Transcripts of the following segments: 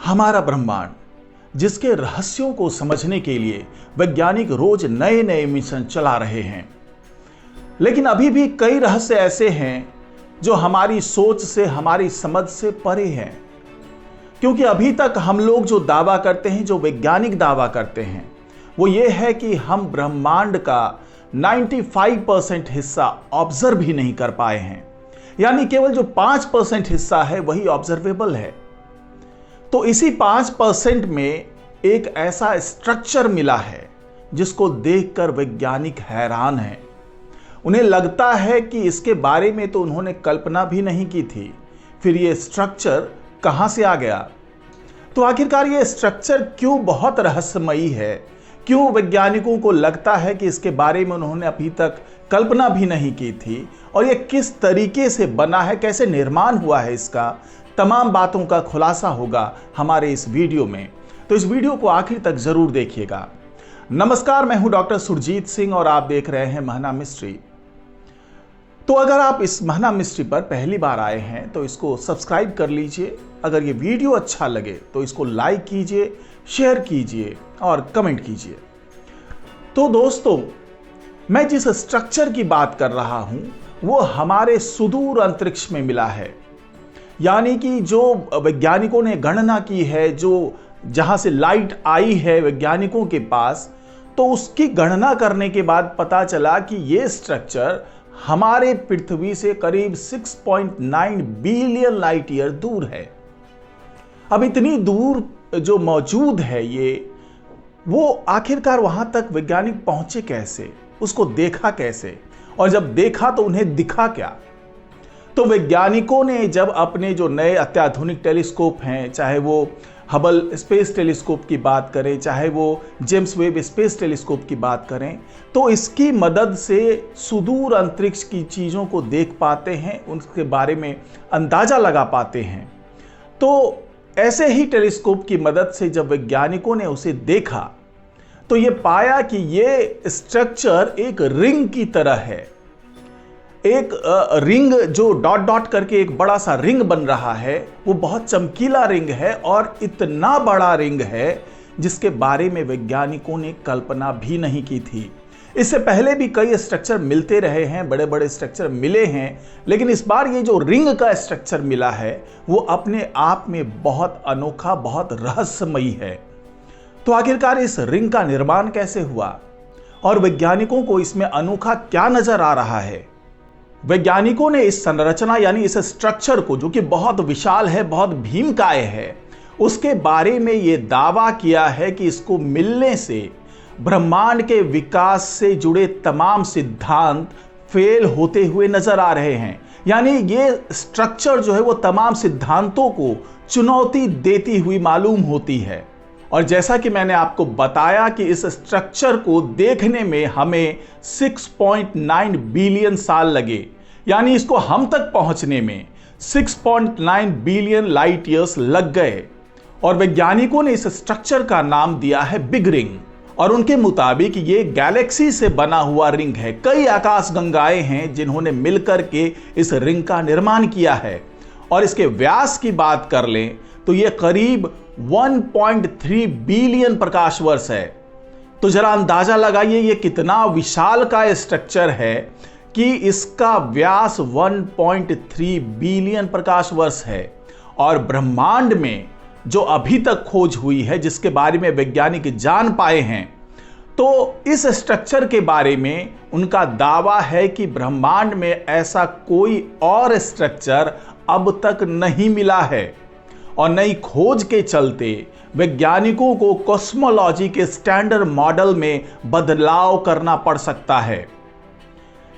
हमारा ब्रह्मांड, जिसके रहस्यों को समझने के लिए वैज्ञानिक रोज नए नए मिशन चला रहे हैं। लेकिन अभी भी कई रहस्य ऐसे हैं जो हमारी सोच से, हमारी समझ से परे हैं। क्योंकि अभी तक हम लोग जो दावा करते हैं, जो वैज्ञानिक दावा करते हैं, वो ये है कि हम ब्रह्मांड का 95% हिस्सा ऑब्जर्व भी नहीं कर पाए हैं। यानी केवल जो 5% हिस्सा है वही ऑब्जर्वेबल है। तो इसी 5% में एक ऐसा स्ट्रक्चर मिला है जिसको देखकर वैज्ञानिक हैरान हैं। उन्हें लगता है कि इसके बारे में तो उन्होंने कल्पना भी नहीं की थी, फिर ये स्ट्रक्चर कहां से आ गया। तो आखिरकार ये स्ट्रक्चर क्यों बहुत रहस्यमयी है, क्यों वैज्ञानिकों को लगता है कि इसके बारे में उन्होंने अभी तक कल्पना भी नहीं की थी, और ये किस तरीके से बना है, कैसे निर्माण हुआ है, इसका तमाम बातों का खुलासा होगा हमारे इस वीडियो में। तो इस वीडियो को आखिर तक जरूर देखिएगा। नमस्कार, मैं हूं डॉक्टर सुरजीत सिंह और आप देख रहे हैं महना मिस्ट्री। तो अगर आप इस महना मिस्ट्री पर पहली बार आए हैं तो इसको सब्सक्राइब कर लीजिए। अगर ये वीडियो अच्छा लगे तो इसको लाइक कीजिए, शेयर कीजिए और कमेंट कीजिए। तो दोस्तों, मैं जिस स्ट्रक्चर की बात कर रहा हूं वो हमारे सुदूर अंतरिक्ष में मिला है। यानी कि जो वैज्ञानिकों ने गणना की है, जो जहां से लाइट आई है वैज्ञानिकों के पास, तो उसकी गणना करने के बाद पता चला कि ये स्ट्रक्चर हमारे पृथ्वी से करीब 6.9 बिलियन लाइट ईयर दूर है। अब इतनी दूर जो मौजूद है वो आखिरकार वहां तक वैज्ञानिक पहुंचे कैसे, उसको देखा कैसे, और जब देखा तो उन्हें दिखा क्या। तो वैज्ञानिकों ने जब अपने जो नए अत्याधुनिक टेलीस्कोप हैं, चाहे वो हबल स्पेस टेलीस्कोप की बात करें, चाहे वो जेम्स वेब स्पेस टेलीस्कोप की बात करें, तो इसकी मदद से सुदूर अंतरिक्ष की चीज़ों को देख पाते हैं, उनके बारे में अंदाज़ा लगा पाते हैं। तो ऐसे ही टेलीस्कोप की मदद से जब वैज्ञानिकों ने उसे देखा तो ये पाया कि ये स्ट्रक्चर एक रिंग की तरह है। एक रिंग जो डॉट डॉट करके एक बड़ा सा रिंग बन रहा है, वो बहुत चमकीला रिंग है और इतना बड़ा रिंग है जिसके बारे में वैज्ञानिकों ने कल्पना भी नहीं की थी। इससे पहले भी कई स्ट्रक्चर मिलते रहे हैं, बड़े बड़े स्ट्रक्चर मिले हैं, लेकिन इस बार ये जो रिंग का स्ट्रक्चर मिला है वो अपने आप में बहुत अनोखा, बहुत रहस्यमयी है। तो आखिरकार इस रिंग का निर्माण कैसे हुआ और वैज्ञानिकों को इसमें अनोखा क्या नजर आ रहा है। वैज्ञानिकों ने इस संरचना यानी इस स्ट्रक्चर को, जो कि बहुत विशाल है, बहुत भीमकाय है, उसके बारे में यह दावा किया है कि इसको मिलने से ब्रह्मांड के विकास से जुड़े तमाम सिद्धांत फेल होते हुए नजर आ रहे हैं। यानी ये स्ट्रक्चर जो है वो तमाम सिद्धांतों को चुनौती देती हुई मालूम होती है। और जैसा कि मैंने आपको बताया कि इस स्ट्रक्चर को देखने में हमें 6.9 बिलियन साल लगे, यानी इसको हम तक पहुंचने में 6.9 बिलियन लाइट ईयर्स लग गए। और वैज्ञानिकों ने इस स्ट्रक्चर का नाम दिया है बिग रिंग। और उनके मुताबिक ये गैलेक्सी से बना हुआ रिंग है। कई आकाश गंगाएं हैं जिन्होंने मिलकर के इस रिंग का निर्माण किया है। और इसके व्यास की बात कर लें तो ये करीब 1.3 बिलियन प्रकाश वर्ष है। तो जरा अंदाजा लगाइए ये कितना विशाल का स्ट्रक्चर है कि इसका व्यास 1.3 बिलियन प्रकाश वर्ष है। और ब्रह्मांड में जो अभी तक खोज हुई है, जिसके बारे में वैज्ञानिक जान पाए हैं, तो इस स्ट्रक्चर के बारे में उनका दावा है कि ब्रह्मांड में ऐसा कोई और स्ट्रक्चर अब तक नहीं मिला है। और नई खोज के चलते वैज्ञानिकों को कॉस्मोलॉजी के स्टैंडर्ड मॉडल में बदलाव करना पड़ सकता है।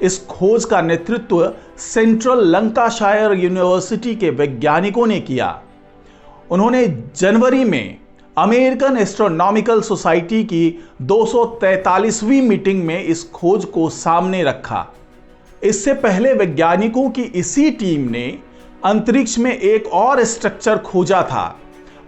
इस खोज का नेतृत्व सेंट्रल लंकाशायर यूनिवर्सिटी के वैज्ञानिकों ने किया। उन्होंने जनवरी में अमेरिकन एस्ट्रोनॉमिकल सोसाइटी की 243वीं मीटिंग में इस खोज को सामने रखा। इससे पहले वैज्ञानिकों की इसी टीम ने अंतरिक्ष में एक और स्ट्रक्चर खोजा था,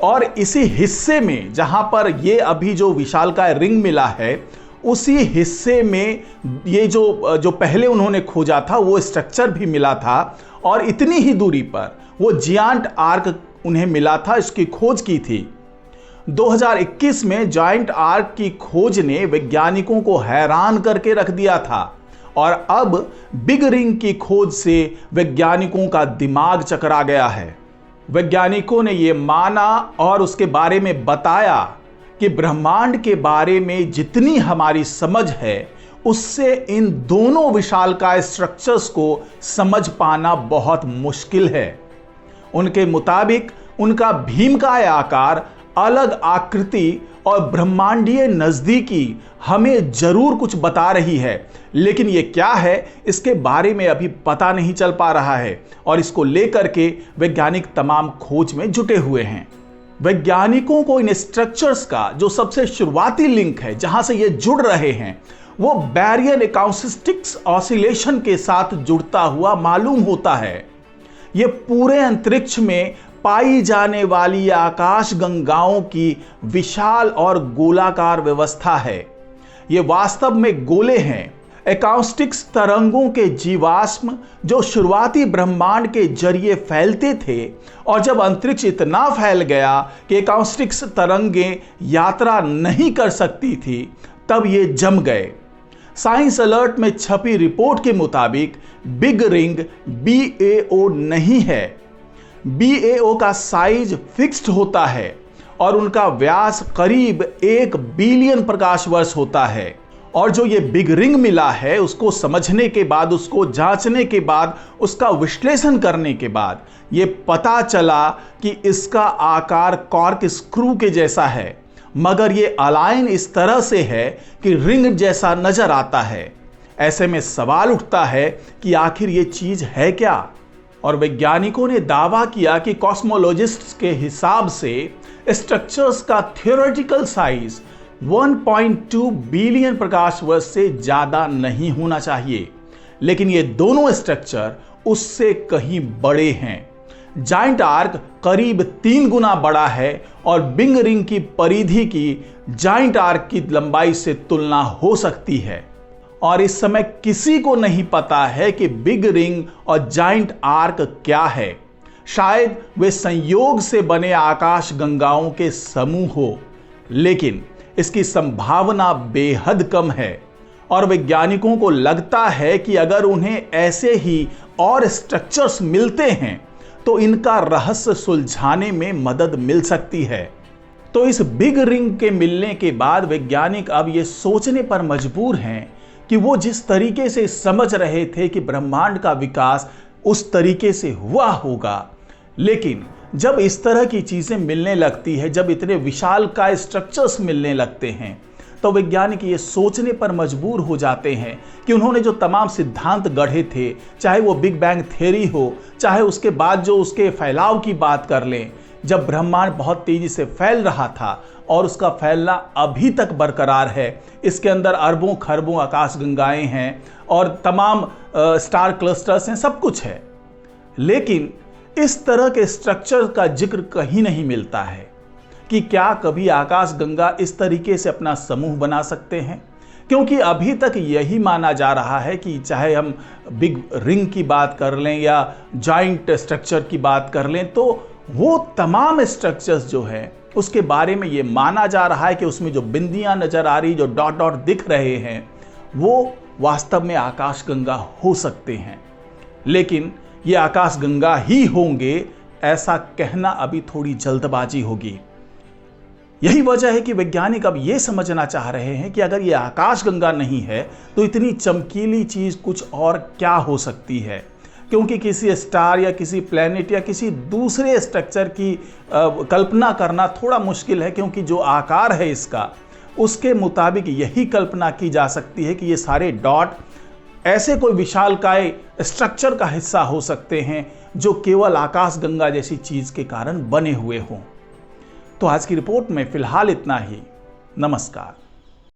और इसी हिस्से में जहां पर ये अभी जो विशालकाय रिंग मिला है, उसी हिस्से में ये जो पहले उन्होंने खोजा था वो स्ट्रक्चर भी मिला था। और इतनी ही दूरी पर वो जियांट आर्क उन्हें मिला था, इसकी खोज की थी। 2021 में जायंट आर्क की खोज ने वैज्ञानिकों को हैरान करके रख दिया था और अब बिग रिंग की खोज से वैज्ञानिकों का दिमाग चकरा गया है। वैज्ञानिकों ने यह माना और उसके बारे में बताया कि ब्रह्मांड के बारे में जितनी हमारी समझ है उससे इन दोनों विशालकाय स्ट्रक्चर्स को समझ पाना बहुत मुश्किल है। उनके मुताबिक उनका भीमकाय आकार, अलग आकृति और ब्रह्मांडीय नजदीकी हमें जरूर कुछ बता रही है, लेकिन ये क्या है इसके बारे में अभी पता नहीं चल पा रहा है और इसको लेकर के वैज्ञानिक तमाम खोज में जुटे हुए हैं। वैज्ञानिकों को इन स्ट्रक्चर्स का जो सबसे शुरुआती लिंक है, जहां से ये जुड़ रहे हैं, वो बैरियर अकाउस्टिक्स ऑसिलेशन के साथ जुड़ता हुआ मालूम होता है। ये पूरे अंतरिक्ष में पाई जाने वाली आकाश गंगाओं की विशाल और गोलाकार व्यवस्था है। ये वास्तव में गोले हैं, अकाउस्टिक्स तरंगों के जीवाश्म जो शुरुआती ब्रह्मांड के जरिए फैलते थे और जब अंतरिक्ष इतना फैल गया कि अकाउस्टिक्स तरंगें यात्रा नहीं कर सकती थी, तब ये जम गए। साइंस अलर्ट में छपी रिपोर्ट के मुताबिक बिग रिंग BAO नहीं है। BAO का साइज फिक्स्ड होता है और उनका व्यास करीब 1 बिलियन प्रकाश वर्ष होता है। और जो ये बिग रिंग मिला है, उसको समझने के बाद, उसको जांचने के बाद, उसका विश्लेषण करने के बाद ये पता चला कि इसका आकार कॉर्क स्क्रू के जैसा है, मगर ये अलाइन इस तरह से है कि रिंग जैसा नजर आता है। ऐसे में सवाल उठता है कि आखिर ये चीज है क्या? और वैज्ञानिकों ने दावा किया कि कॉस्मोलॉजिस्ट्स के हिसाब से स्ट्रक्चर्स का थियोरेटिकल साइज 1.2 बिलियन प्रकाश वर्ष से ज्यादा नहीं होना चाहिए, लेकिन ये दोनों स्ट्रक्चर उससे कहीं बड़े हैं। जायंट आर्क करीब 3 गुना बड़ा है और बिग रिंग की परिधि की जायंट आर्क की लंबाई से तुलना हो सकती है। और इस समय किसी को नहीं पता है कि बिग रिंग और जायंट आर्क क्या है। शायद वे संयोग से बने आकाश गंगाओं के समूह हो, लेकिन इसकी संभावना बेहद कम है और वैज्ञानिकों को लगता है कि अगर उन्हें ऐसे ही और स्ट्रक्चर्स मिलते हैं तो इनका रहस्य सुलझाने में मदद मिल सकती है। तो इस बिग रिंग के मिलने के बाद वैज्ञानिक अब ये सोचने पर मजबूर हैं कि वो जिस तरीके से समझ रहे थे कि ब्रह्मांड का विकास उस तरीके से हुआ होगा, लेकिन जब इस तरह की चीजें मिलने लगती है, जब इतने विशालकाय स्ट्रक्चर्स मिलने लगते हैं, तो वैज्ञानिक ये सोचने पर मजबूर हो जाते हैं कि उन्होंने जो तमाम सिद्धांत गढ़े थे, चाहे वो बिग बैंग थ्योरी हो, चाहे उसके बाद जो उसके फैलाव की बात कर लें, जब ब्रह्मांड बहुत तेजी से फैल रहा था और उसका फैलना अभी तक बरकरार है, इसके अंदर अरबों खरबों आकाश गंगाएं हैं और तमाम स्टार क्लस्टर्स हैं, सब कुछ है, लेकिन इस तरह के स्ट्रक्चर का जिक्र कहीं नहीं मिलता है कि क्या कभी आकाश गंगा इस तरीके से अपना समूह बना सकते हैं। क्योंकि अभी तक यही माना जा रहा है कि चाहे हम बिग रिंग की बात कर लें या जाइंट स्ट्रक्चर की बात कर लें, तो वो तमाम स्ट्रक्चर्स जो है उसके बारे में ये माना जा रहा है कि उसमें जो बिंदियां नजर आ रही, जो डॉट डॉट दिख रहे हैं, वो वास्तव में आकाश गंगा हो सकते हैं। लेकिन ये आकाश गंगा ही होंगे ऐसा कहना अभी थोड़ी जल्दबाजी होगी। यही वजह है कि वैज्ञानिक अब ये समझना चाह रहे हैं कि अगर ये आकाश गंगा नहीं है तो इतनी चमकीली चीज कुछ और क्या हो सकती है। क्योंकि किसी स्टार या किसी प्लैनेट या किसी दूसरे स्ट्रक्चर की कल्पना करना थोड़ा मुश्किल है, क्योंकि जो आकार है इसका, उसके मुताबिक यही कल्पना की जा सकती है कि ये सारे डॉट ऐसे कोई विशालकाय स्ट्रक्चर का हिस्सा हो सकते हैं जो केवल आकाश गंगा जैसी चीज के कारण बने हुए हों। तो आज की रिपोर्ट में फिलहाल इतना ही। नमस्कार।